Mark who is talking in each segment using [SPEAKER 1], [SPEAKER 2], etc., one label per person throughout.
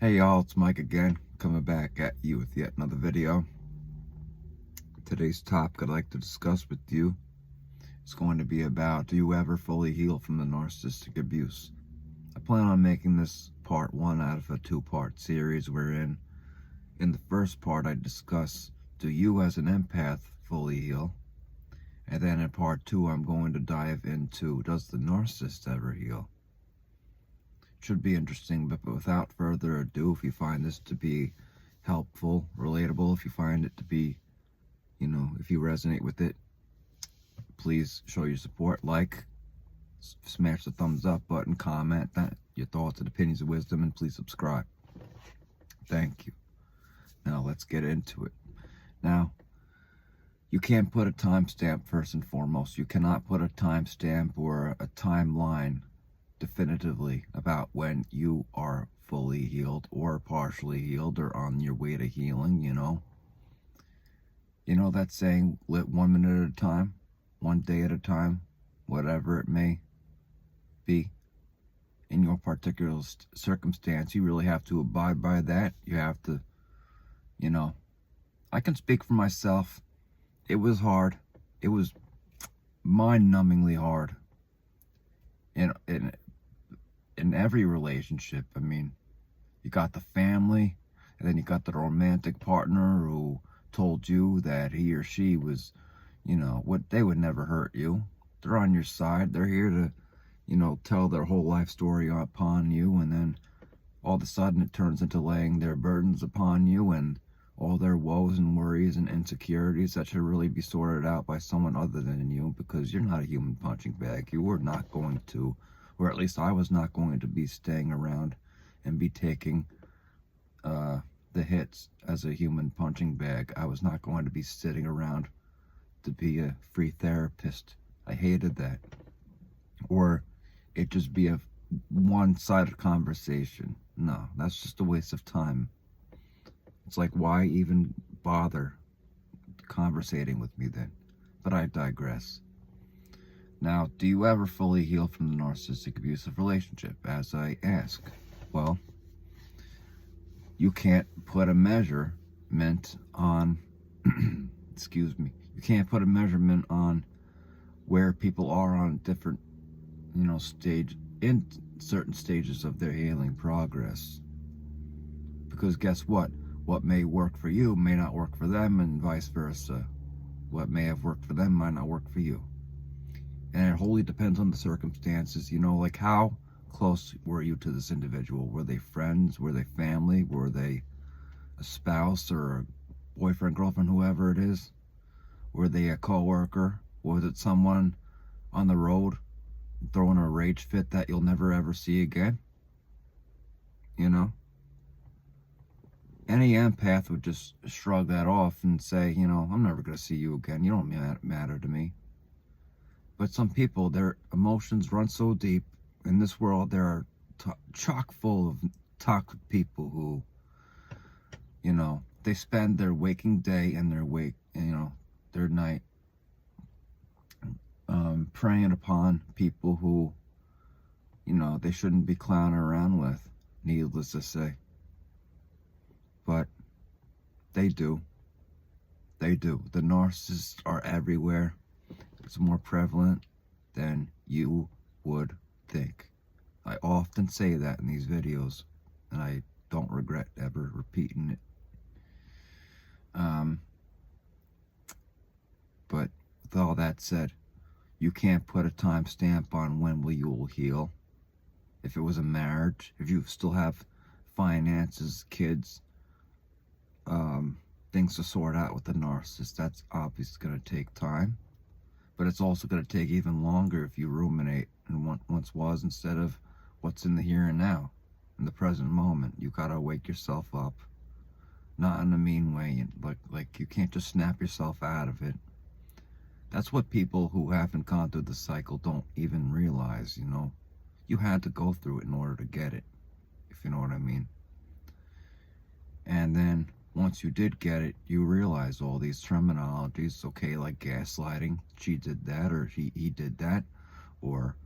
[SPEAKER 1] Hey y'all, it's Mike again, coming back at you with yet another video. Today's topic I'd like to discuss with you is going to be about, do you ever fully heal from the narcissistic abuse? I plan on making this part one out of a two-part series wherein in the first part I discuss, do you as an empath fully heal? And then in part two I'm going to dive into, does the narcissist ever heal? Should be interesting, but without further ado, if you find this to be helpful, relatable, if you find it to be, if you resonate with it, please show your support, like, smash the thumbs up button, comment that your thoughts and opinions of wisdom, and please subscribe. Thank you. Now let's get into it. Now, you can't put a timestamp first and foremost. You cannot put a timestamp or a timeline definitively about when you are fully healed or partially healed or on your way to healing. That saying, live 1 minute at a time, 1 day at a time, whatever it may be in your particular circumstance. You really have to abide by that. You have to, I can speak for myself. It was hard. It was mind-numbingly hard in every relationship. I mean, you got the family, and then you got the romantic partner who told you that he or she was, what, they would never hurt you. They're on your side. They're here to, tell their whole life story upon you, and then all of a sudden it turns into laying their burdens upon you and all their woes and worries and insecurities that should really be sorted out by someone other than you, because you're not a human punching bag. You were not going to, or at least I was not going to be staying around and be taking the hits as a human punching bag. I was not going to be sitting around to be a free therapist. I hated that. Or it just be a one-sided conversation. No, that's just a waste of time. It's like, why even bother conversating with me then? But I digress. Now, do you ever fully heal from the narcissistic abusive relationship? As I ask, well, you can't put a measurement on, excuse me, you can't put a measurement on where people are on different, in certain stages of their healing progress. Because guess what? What may work for you may not work for them, and vice versa. What may have worked for them might not work for you. And it wholly depends on the circumstances. Like, how close were you to this individual? Were they friends? Were they family? Were they a spouse or a boyfriend, girlfriend, whoever it is? Were they a co-worker? Was it someone on the road throwing a rage fit that you'll never ever see again? Any empath would just shrug that off and say, I'm never going to see you again. You don't matter to me. But some people, their emotions run so deep. In this world, there are chock full of toxic people who, they spend their waking day and their night preying upon people who, they shouldn't be clowning around with, needless to say. But they do. They do. The narcissists are everywhere. It's more prevalent than you would think. I often say that in these videos, and I don't regret ever repeating it. But with all that said, you can't put a timestamp on when you will heal. If it was a marriage, if you still have finances, kids, things to sort out with the narcissist, that's obviously going to take time. But it's also going to take even longer if you ruminate in what once was instead of what's in the here and now, in the present moment. You got to wake yourself up. Not in a mean way, like you can't just snap yourself out of it. That's what people who haven't gone through the cycle don't even realize, You had to go through it in order to get it, if you know what I mean. And then once you did get it, you realize all these terminologies, okay, like gaslighting, she did that, or he did that, or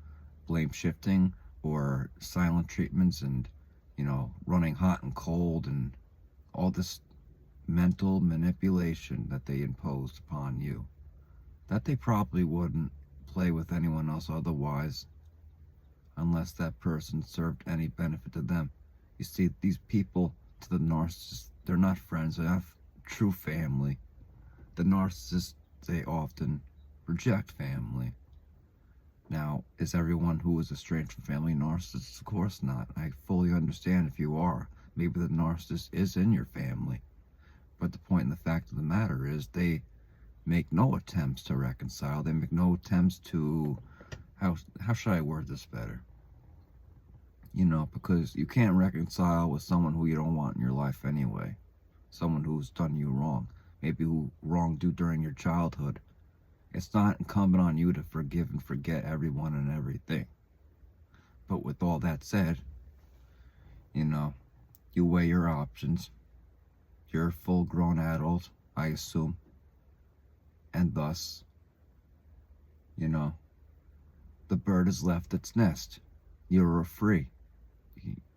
[SPEAKER 1] blame shifting, or silent treatments, and running hot and cold and all this mental manipulation that they imposed upon you, that they probably wouldn't play with anyone else otherwise, unless that person served any benefit to them. You see, these people, to the narcissist, they're not friends, they're not true family. The narcissists, they often reject family. Now, is everyone who is estranged from family narcissists? Of course not. I fully understand if you are. Maybe the narcissist is in your family. But the point and the fact of the matter is they make no attempts to reconcile. They make no attempts to, how should I word this better? Because you can't reconcile with someone who you don't want in your life anyway. Someone who's done you wrong. Maybe who wronged you during your childhood. It's not incumbent on you to forgive and forget everyone and everything. But with all that said, you weigh your options. You're a full-grown adult, I assume. And thus, the bird has left its nest. You're free.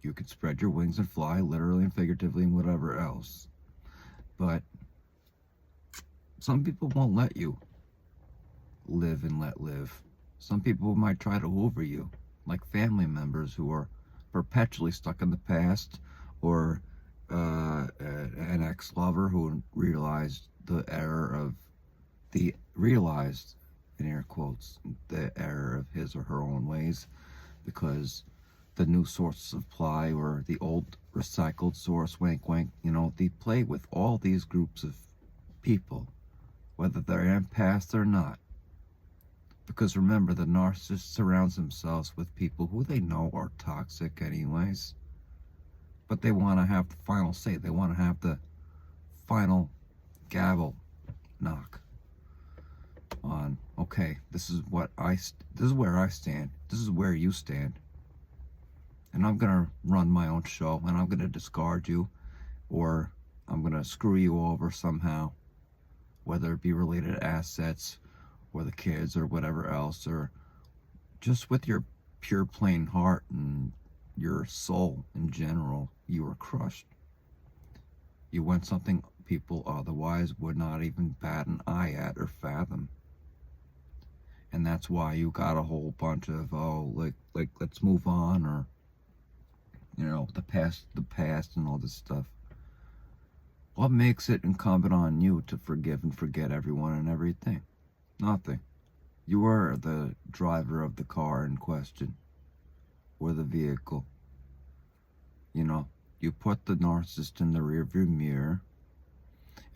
[SPEAKER 1] You can spread your wings and fly, literally and figuratively, and whatever else. But some people won't let you live and let live. Some people might try to hoover you, like family members who are perpetually stuck in the past, or an ex-lover who realized, in air quotes, the error of his or her own ways, because the new source of supply or the old recycled source, wink wink, they play with all these groups of people, whether they're empaths or not. Because remember, the narcissist surrounds themselves with people who they know are toxic anyways. But they want to have the final say. They want to have the final gavel knock on, okay, this is where I stand. This is where you stand. And I'm going to run my own show, and I'm going to discard you, or I'm going to screw you over somehow, whether it be related to assets, or the kids, or whatever else, or just with your pure plain heart and your soul in general, you were crushed. You went something people otherwise would not even bat an eye at or fathom. And that's why you got a whole bunch of, like let's move on, or the past and all this stuff. What makes it incumbent on you to forgive and forget everyone and everything? Nothing. You are the driver of the car in question, or the vehicle. You put the narcissist in the rearview mirror,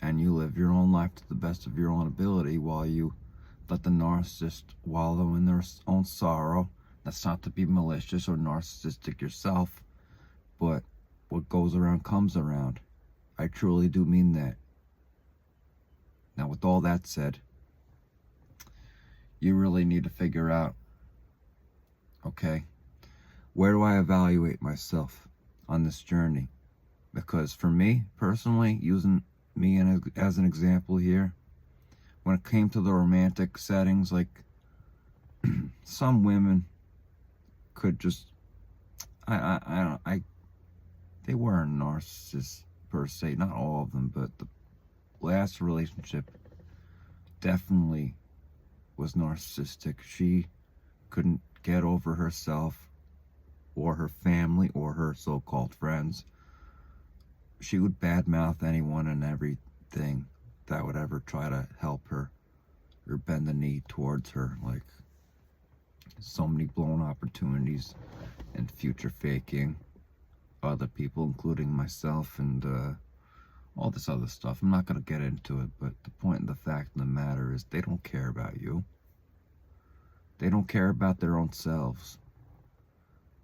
[SPEAKER 1] and you live your own life to the best of your own ability, while you let the narcissist wallow in their own sorrow. That's not to be malicious or narcissistic yourself, but what goes around comes around. I truly do mean that. Now, with all that said, you really need to figure out, okay, where do I evaluate myself on this journey? Because for me, personally, using me as an example here, when it came to the romantic settings, like, some women could just, they weren't narcissists per se, not all of them, but the last relationship definitely was narcissistic. She couldn't get over herself or her family or her so-called friends. She would badmouth anyone and everything that would ever try to help her or bend the knee towards her. Like, so many blown opportunities and future faking other people, including myself, and all this other stuff. I'm not going to get into it, but the point and the fact of the matter is they don't care about you. They don't care about their own selves.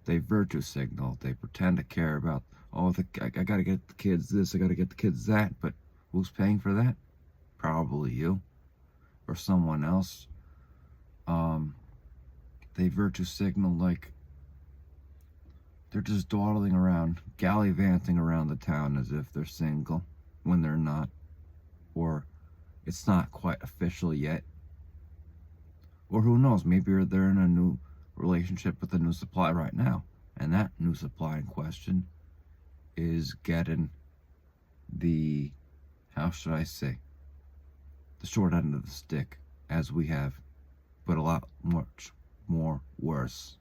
[SPEAKER 1] They virtue signal. They pretend to care about, I got to get the kids this, I got to get the kids that, but who's paying for that? Probably you or someone else. They virtue signal like they're just dawdling around, gallivanting around the town as if they're single when they're not, or it's not quite official yet. Or who knows, maybe they're in a new relationship with a new supply right now, and that new supply in question is getting the, how should I say, the short end of the stick, as we have, but a lot much more worse.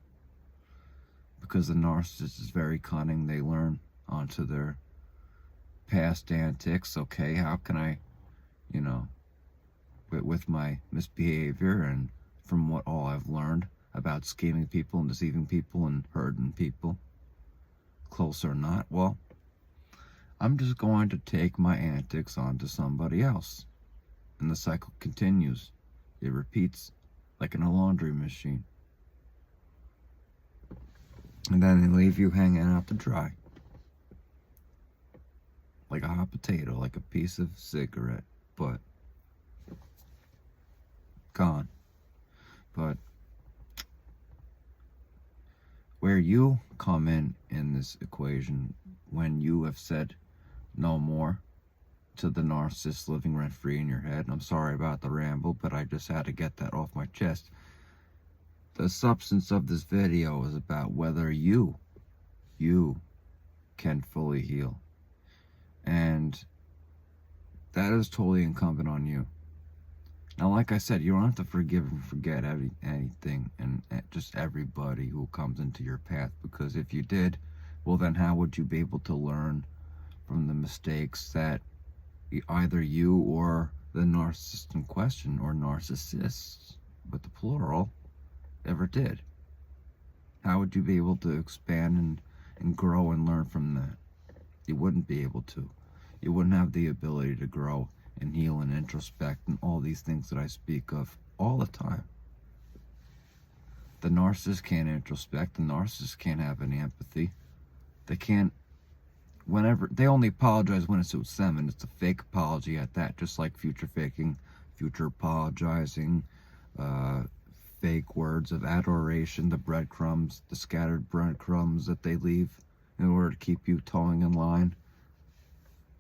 [SPEAKER 1] Because the narcissist is very cunning, they learn onto their past antics. Okay, how can I, with my misbehavior and from what all I've learned about scheming people and deceiving people and hurting people, close or not, well, I'm just going to take my antics onto somebody else. And the cycle continues. It repeats like in a laundry machine. And then they leave you hanging out to dry. Like a hot potato, like a piece of cigarette, but gone. But where you come in this equation, when you have said no more to the narcissist living rent-free in your head, and I'm sorry about the ramble, but I just had to get that off my chest. The substance of this video is about whether you can fully heal. And that is totally incumbent on you. Now, like I said, you don't have to forgive and forget anything and just everybody who comes into your path, because if you did, well, then how would you be able to learn from the mistakes that either you or the narcissist in question, or narcissists with the plural, ever did? How would you be able to expand and grow and learn from that? You wouldn't be able to. You wouldn't have the ability to grow and heal and introspect and all these things that I speak of all the time. The narcissist can't introspect. The narcissist can't have any empathy. They can't, whenever, they only apologize when it suits them, and it's a fake apology at that, just like future faking, future apologizing, fake words of adoration, the breadcrumbs, the scattered breadcrumbs that they leave in order to keep you towing in line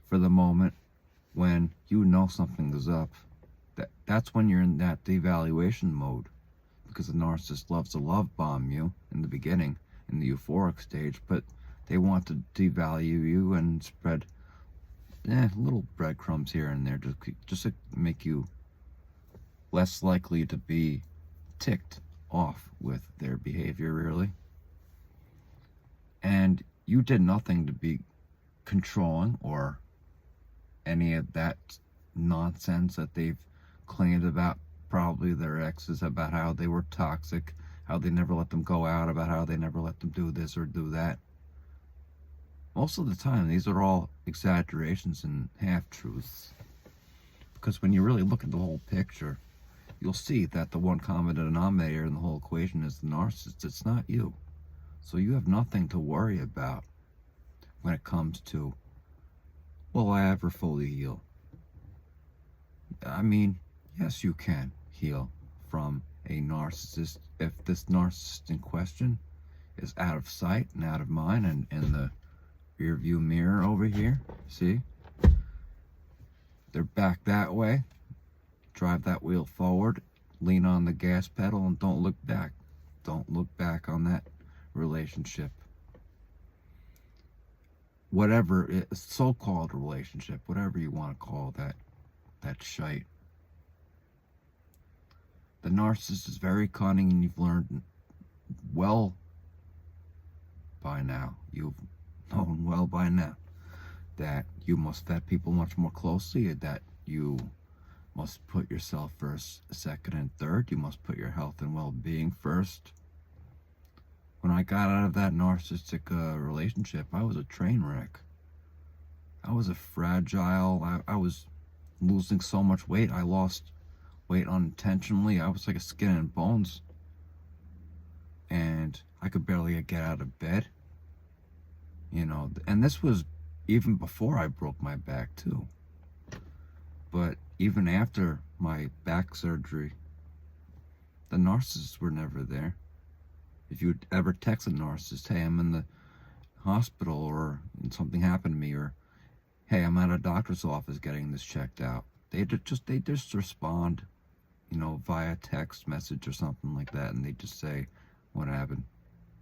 [SPEAKER 1] for the moment when you know something is up. That's when you're in that devaluation mode, because the narcissist loves to love bomb you in the beginning, in the euphoric stage, but they want to devalue you and spread little breadcrumbs here and there, just to make you less likely to be ticked off with their behavior, really. And you did nothing to be controlling or any of that nonsense that they've claimed about probably their exes, about how they were toxic, how they never let them go out, about how they never let them do this or do that. Most of the time, these are all exaggerations and half-truths. Because when you really look at the whole picture, you'll see that the one common denominator in the whole equation is the narcissist. It's not you. So you have nothing to worry about when it comes to, will I ever fully heal? I mean, yes, you can heal from a narcissist if this narcissist in question is out of sight and out of mind and in the rear view mirror over here. See? They're back that way. Drive that wheel forward, lean on the gas pedal, and don't look back. Don't look back on that relationship. Whatever, so-called relationship, whatever you want to call that shite. The narcissist is very cunning, and you've learned well by now. You've known well by now that you must vet people much more closely, that you must put yourself first, second, and third. You must put your health and well-being first. When I got out of that narcissistic relationship, I was a train wreck. I was a fragile, I was losing so much weight. I lost weight unintentionally. I was like a skin and bones. And I could barely get out of bed. And this was even before I broke my back too. But even after my back surgery, the narcissists were never there. If you would ever text a narcissist, hey, I'm in the hospital, or something happened to me, or hey, I'm at a doctor's office getting this checked out, they just respond, via text message or something like that, and they just say what happened,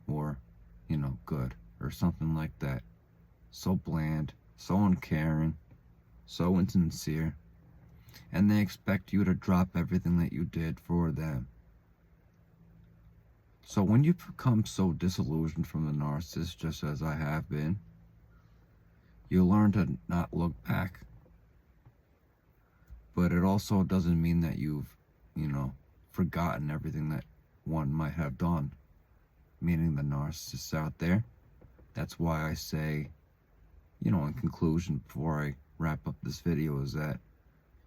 [SPEAKER 1] or good, or something like that. so bland, so uncaring, so insincere, and they expect you to drop everything that you did for them. So when you become so disillusioned from the narcissist, just as I have been, you learn to not look back. But it also doesn't mean that you've, forgotten everything that one might have done, meaning the narcissists out there. That's why I say, in conclusion, before I wrap up this video, is that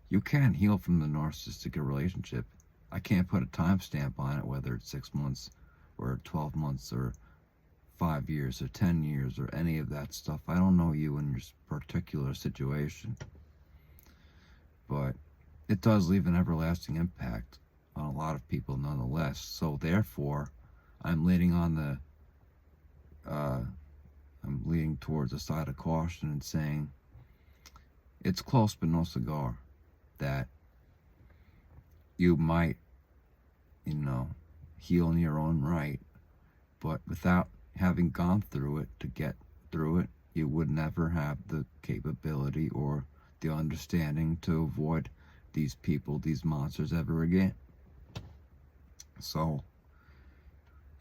[SPEAKER 1] you can heal from the narcissistic relationship. I can't put a timestamp on it, whether it's 6 months or 12 months or 5 years or 10 years or any of that stuff. I don't know you and your particular situation, but it does leave an everlasting impact on a lot of people nonetheless. So therefore, I'm leaning towards the side of caution and saying it's close but no cigar, that you might, heal in your own right, but without having gone through it to get through it, you would never have the capability or the understanding to avoid these people, these monsters ever again. So,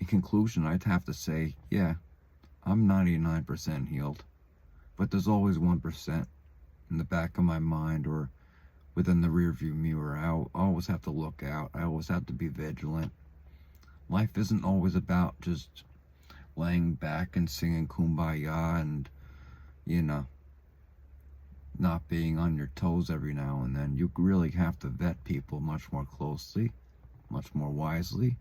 [SPEAKER 1] in conclusion, I'd have to say, yeah, I'm 99% healed, but there's always 1% in the back of my mind or within the rearview mirror. I always have to look out. I always have to be vigilant. Life isn't always about just laying back and singing Kumbaya and, not being on your toes every now and then. You really have to vet people much more closely, much more wisely.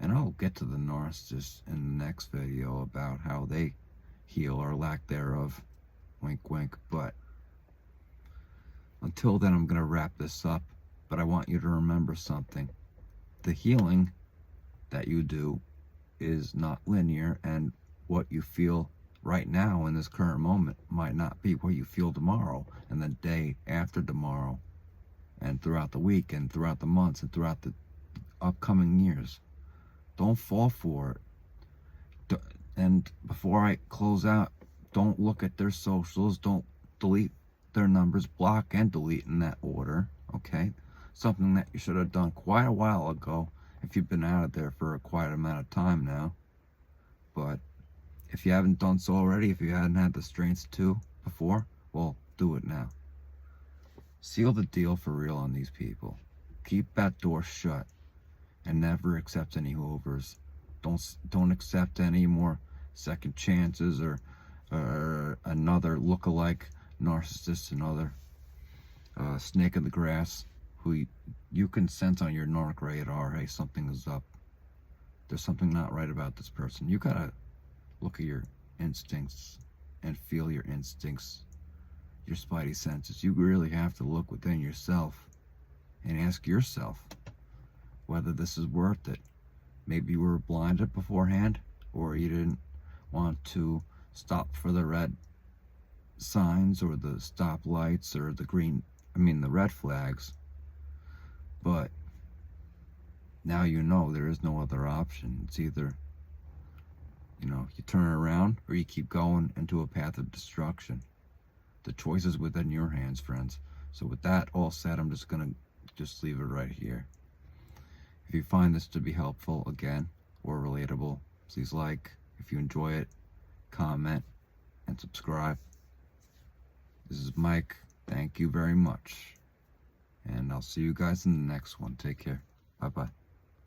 [SPEAKER 1] And I'll get to the narcissist in the next video about how they heal or lack thereof. Wink, wink. But until then, I'm going to wrap this up. But I want you to remember something. The healing that you do is not linear, and what you feel right now in this current moment might not be what you feel tomorrow and the day after tomorrow and throughout the week and throughout the months and throughout the upcoming years. Don't fall for it. And before I close out, don't look at their socials. Don't delete their numbers. Block and delete in that order, okay? Something that you should have done quite a while ago if you've been out of there for a quite amount of time now. But if you haven't done so already, if you hadn't had the strength to before, well, do it now. Seal the deal for real on these people. Keep that door shut and never accept any hoovers. Don't accept any more second chances or another look-alike narcissist, another snake in the grass who you can sense on your narc radar, hey, something is up. There's something not right about this person. You gotta look at your instincts and feel your instincts, your spidey senses. You really have to look within yourself and ask yourself whether this is worth it. Maybe you were blinded beforehand, or you didn't want to stop for the red signs or the stop lights or the red flags. But now you know there is no other option. It's either, you turn around or you keep going into a path of destruction. The choice is within your hands, friends. So with that all said, I'm just going to leave it right here. If you find this to be helpful, again, or relatable, please like. If you enjoy it, comment and subscribe. This is Mike. Thank you very much. And I'll see you guys in the next one. Take care. Bye-bye.